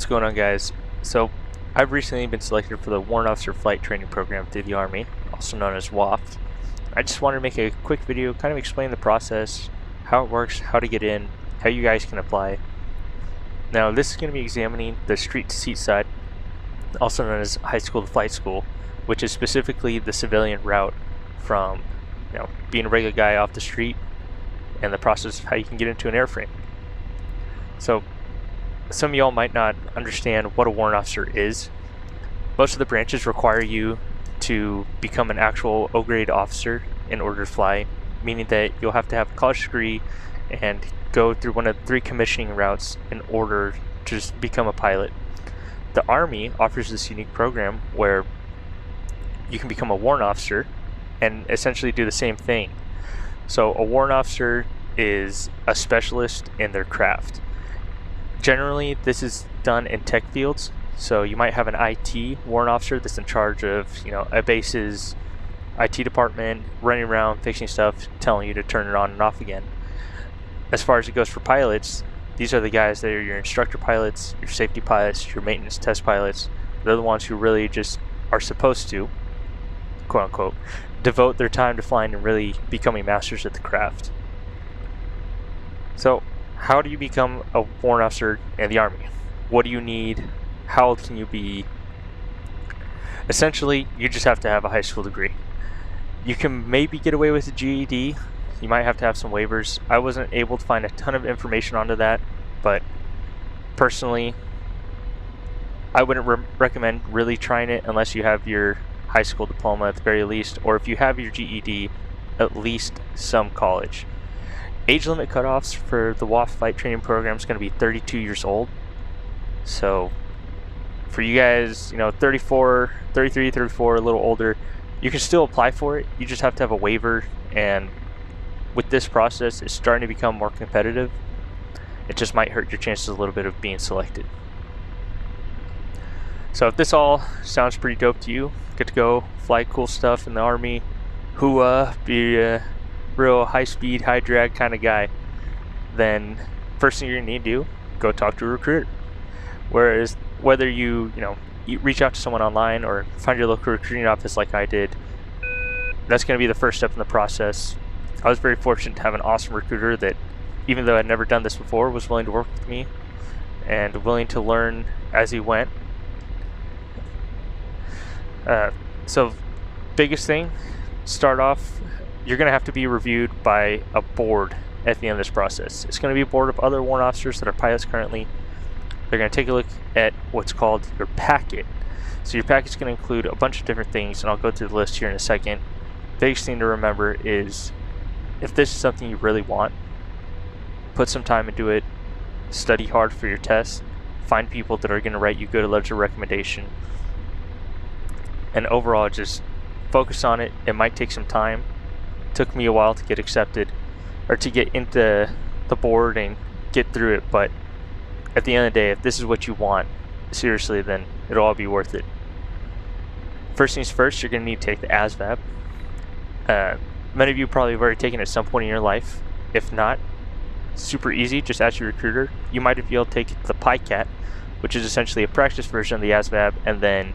going on, guys? So I've recently been selected for the Warrant Officer Flight Training Program through the Army, also known as WOFT. I just wanted to make a quick video, kind of explain the process, how it works, how to get in, how you guys can apply. Now this is going to be examining the street to seat side, also known as high school to flight school, which is specifically the civilian route from being a regular guy off the street and the process of how you can get into an airframe. So some of y'all might not understand what a warrant officer is. Most of the branches require you to become an actual O-grade officer in order to fly, meaning that you'll have to have a college degree and go through one of the 3 commissioning routes in order to just become a pilot. The Army offers this unique program where you can become a warrant officer and essentially do the same thing. So a warrant officer is a specialist in their craft. Generally, this is done in tech fields, so you might have an IT warrant officer that's in charge of, a base's IT department, running around, fixing stuff, telling you to turn it on and off again. As far as it goes for pilots, these are the guys that are your instructor pilots, your safety pilots, your maintenance test pilots. They're the ones who really just are supposed to, quote unquote, devote their time to flying and really becoming masters at the craft. So, how do you become a warrant officer in the Army? What do you need? How old can you be? Essentially, you just have to have a high school degree. You can maybe get away with a GED. You might have to have some waivers. I wasn't able to find a ton of information onto that, but personally, I wouldn't recommend really trying it unless you have your high school diploma at the very least, or if you have your GED, at least some college. Age limit cutoffs for the WOFT flight training program is going to be 32 years old. So for you guys, 34, 33, 34, a little older, you can still apply for it. You just have to have a waiver, and with this process, it's starting to become more competitive. It just might hurt your chances a little bit of being selected. So if this all sounds pretty dope to you, get to go fly cool stuff in the Army, be a real high-speed, high-drag kind of guy, then first thing you're going to need to do, go talk to a recruiter. Whereas whether you reach out to someone online or find your local recruiting office like I did, that's going to be the first step in the process. I was very fortunate to have an awesome recruiter that, even though I'd never done this before, was willing to work with me and willing to learn as he went. So biggest thing, start off, you're going to have to be reviewed by a board at the end of this process. It's going to be a board of other warrant officers that are pilots currently. They're going to take a look at what's called your packet. So your packet's going to include a bunch of different things, and I'll go through the list here in a second. Biggest thing to remember is, if this is something you really want, put some time into it, study hard for your tests, find people that are going to write you good letters of recommendation, and overall just focus on it. It might take some time. It took me a while to get accepted, or to get into the board and get through it, but at the end of the day, if this is what you want, seriously, then it'll all be worth it. First things first, you're going to need to take the ASVAB. Many of you probably have already taken it at some point in your life. If not, super easy, just ask your recruiter. You might be able to take the PICAT, which is essentially a practice version of the ASVAB, and then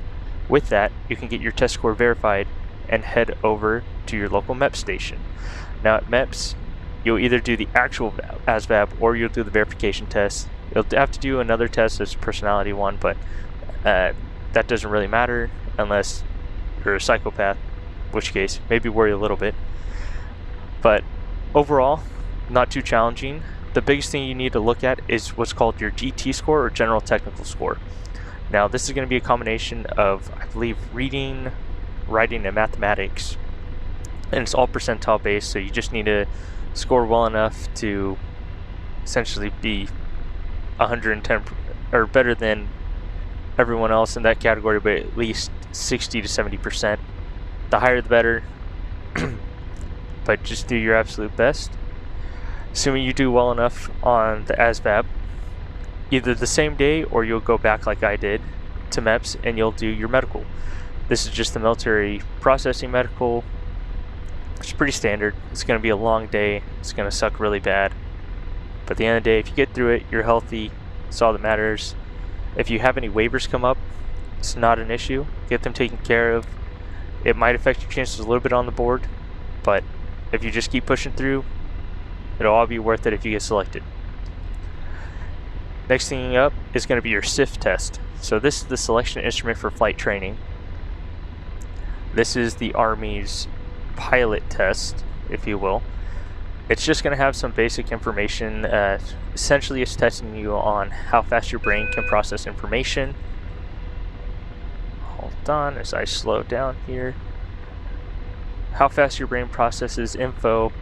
with that, you can get your test score verified and head over to your local MEPS station. Now at MEPS, you'll either do the actual ASVAB or you'll do the verification test. You'll have to do another test as a personality one, but that doesn't really matter unless you're a psychopath, in which case maybe worry a little bit. But overall, not too challenging. The biggest thing you need to look at is what's called your GT score, or general technical score. Now this is going to be a combination of, I believe, reading, writing, and mathematics, and it's all percentile based, so you just need to score well enough to essentially be 110 or better than everyone else in that category, but at least 60 to 70%. The higher the better, but just do your absolute best. Assuming you do well enough on the ASVAB, either the same day or you'll go back like I did to MEPS and you'll do your medical. This is just the military processing medical. It's pretty standard. It's going to be a long day. It's going to suck really bad. But at the end of the day, if you get through it, you're healthy. That's all that matters. If you have any waivers come up, it's not an issue. Get them taken care of. It might affect your chances a little bit on the board, but if you just keep pushing through, it'll all be worth it if you get selected. Next thing up is going to be your Sift test. So this is the selection instrument for flight training. This is the Army's pilot test, if you will. It's just going to have some basic information. Essentially, it's testing you on how fast your brain can process information. Hold on as I slow down here. How fast your brain processes info,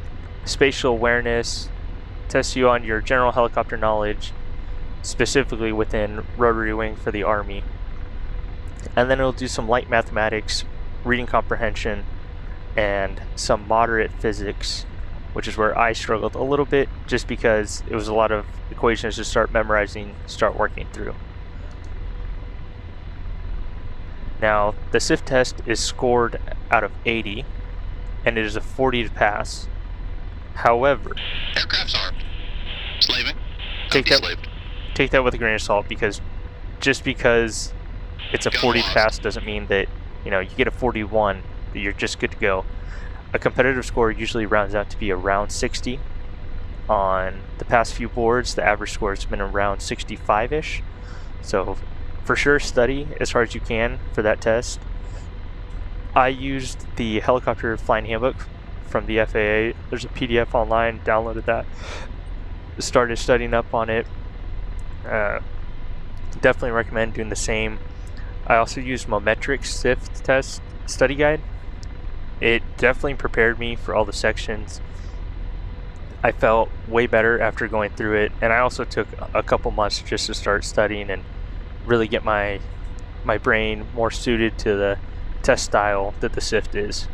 spatial awareness, tests you on your general helicopter knowledge, specifically within rotary wing for the Army. And then it'll do some light mathematics, reading comprehension, and some moderate physics, which is where I struggled a little bit just because it was a lot of equations to start memorizing, start working through. Now, the Sift test is scored out of 80, and it is a 40 to pass. However, aircraft's armed. Slaving. Take that with a grain of salt, because just because it's a 40 to pass doesn't mean that, you know, you get a 41, that you're just good to go. A competitive score usually rounds out to be around 60. On the past few boards, the average score has been around 65-ish. So for sure, study as hard as you can for that test. I used the helicopter flying handbook from the FAA. There's a PDF online, downloaded that, started studying up on it. Definitely recommend doing the same. I also used Mometric's Sift test study guide. It definitely prepared me for all the sections. I felt way better after going through it, and I also took a couple months just to start studying and really get my brain more suited to the test style that the Sift is.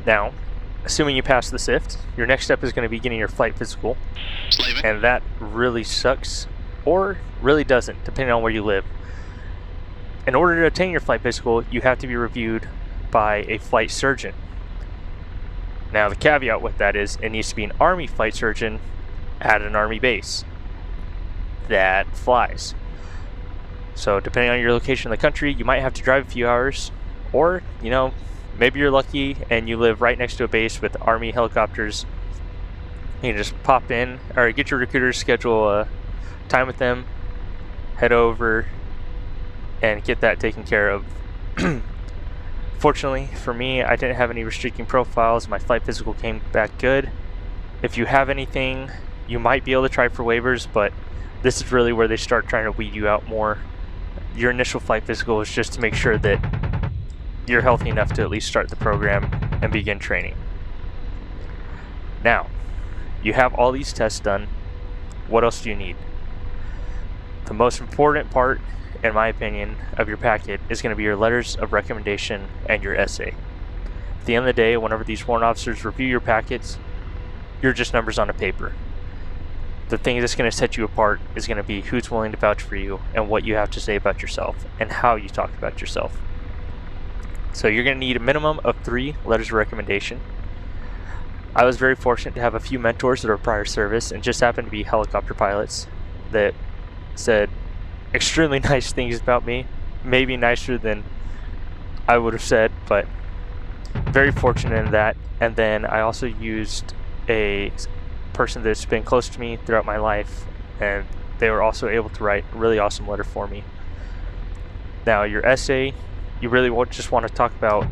Now, assuming you pass the Sift, your next step is going to be getting your flight physical. Slaving. And that really sucks, or really doesn't, depending on where you live. In order to obtain your flight physical, you have to be reviewed by a flight surgeon. Now, the caveat with that is it needs to be an Army flight surgeon at an Army base that flies. So depending on your location in the country, you might have to drive a few hours, or, you know, maybe you're lucky and you live right next to a base with Army helicopters. You can just pop in, or get your recruiter, schedule a time with them, head over, and get that taken care of. Fortunately for me, I didn't have any restricting profiles. My flight physical came back good. If you have anything, you might be able to try for waivers, but this is really where they start trying to weed you out more. Your initial flight physical is just to make sure that you're healthy enough to at least start the program and begin training. Now, you have all these tests done. What else do you need? The most important part, in my opinion, of your packet is going to be your letters of recommendation and your essay. At the end of the day, whenever these warrant officers review your packets, you're just numbers on a paper. The thing that's going to set you apart is going to be who's willing to vouch for you and what you have to say about yourself and how you talk about yourself. So you're going to need a minimum of 3 letters of recommendation. I was very fortunate to have a few mentors that are prior service and just happened to be helicopter pilots that said extremely nice things about me, maybe nicer than I would have said, but very fortunate in that. And then I also used a person that's been close to me throughout my life, and they were also able to write a really awesome letter for me. Now, your essay, you really just want to talk about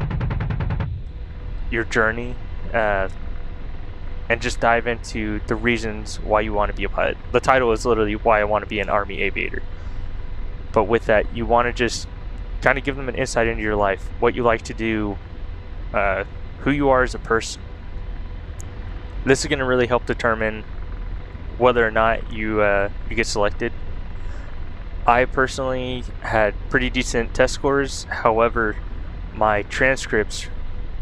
your journey and just dive into the reasons why you want to be a pilot. The title is literally Why I Want to Be an Army Aviator. But with that, you want to just kind of give them an insight into your life, what you like to do, who you are as a person. This is going to really help determine whether or not you get selected. I personally had pretty decent test scores. However, my transcripts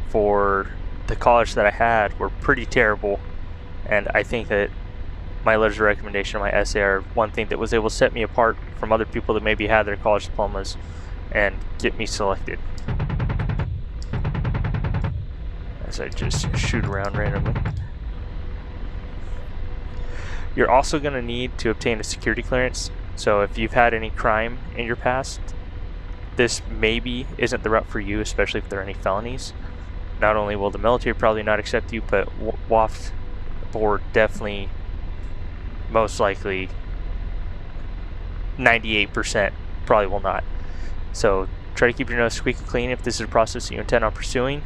for the college that I had were pretty terrible, and I think that my letters of recommendation and my essay are one thing that was able to set me apart from other people that maybe had their college diplomas and get me selected. As I just shoot around randomly. You're also going to need to obtain a security clearance. So if you've had any crime in your past, this maybe isn't the route for you, especially if there are any felonies. Not only will the military probably not accept you, but WOFT board definitely, most likely, 98% probably will not. So try to keep your nose squeaky clean if this is a process that you intend on pursuing.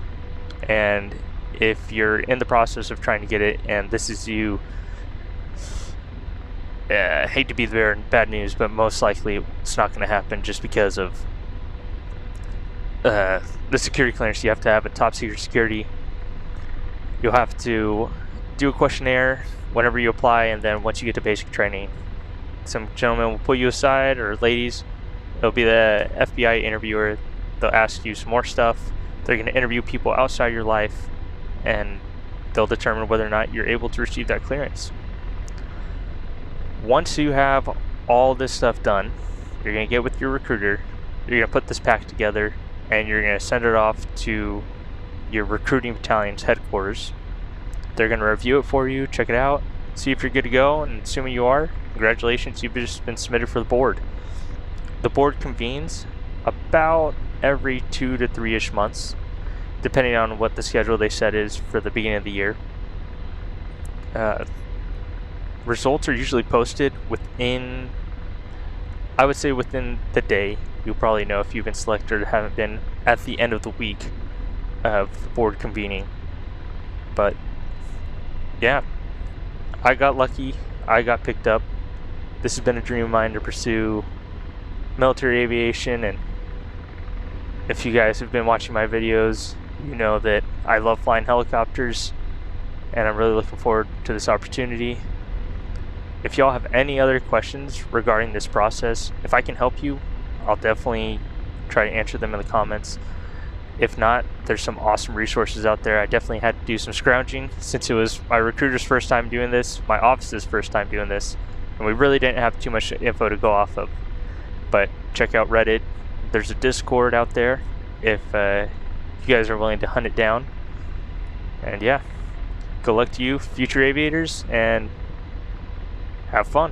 And if you're in the process of trying to get it and this is you, hate to be the bearer in bad news, but most likely it's not going to happen just because of the security clearance you have to have at top secret security. You'll have to do a questionnaire whenever you apply, and then once you get to basic training, some gentlemen will pull you aside, or ladies. It'll be the FBI interviewer. They'll ask you some more stuff. They're going to interview people outside your life, and they'll determine whether or not you're able to receive that clearance. Once you have all this stuff done, you're going to get with your recruiter. You're going to put this pack together, and you're going to send it off to your recruiting battalion's headquarters. They're going to review it for you, check it out, see if you're good to go, and assuming you are, congratulations, you've just been submitted for the board. The board convenes about every 2 to 3-ish months, depending on what the schedule they set is for the beginning of the year. Results are usually posted within, I would say within the day. You'll probably know if you've been selected or haven't been at the end of the week of board convening. But yeah, I got lucky. I got picked up. This has been a dream of mine to pursue military aviation, and if you guys have been watching my videos, you know that I love flying helicopters, and I'm really looking forward to this opportunity. If y'all have any other questions regarding this process, if I can help you, I'll definitely try to answer them in the comments. If not, there's some awesome resources out there. I definitely had to do some scrounging since it was my recruiter's first time doing this, my office's first time doing this, and we really didn't have too much info to go off of. But check out Reddit. There's a Discord out there if you guys are willing to hunt it down. And yeah, good luck to you, future aviators, and have fun.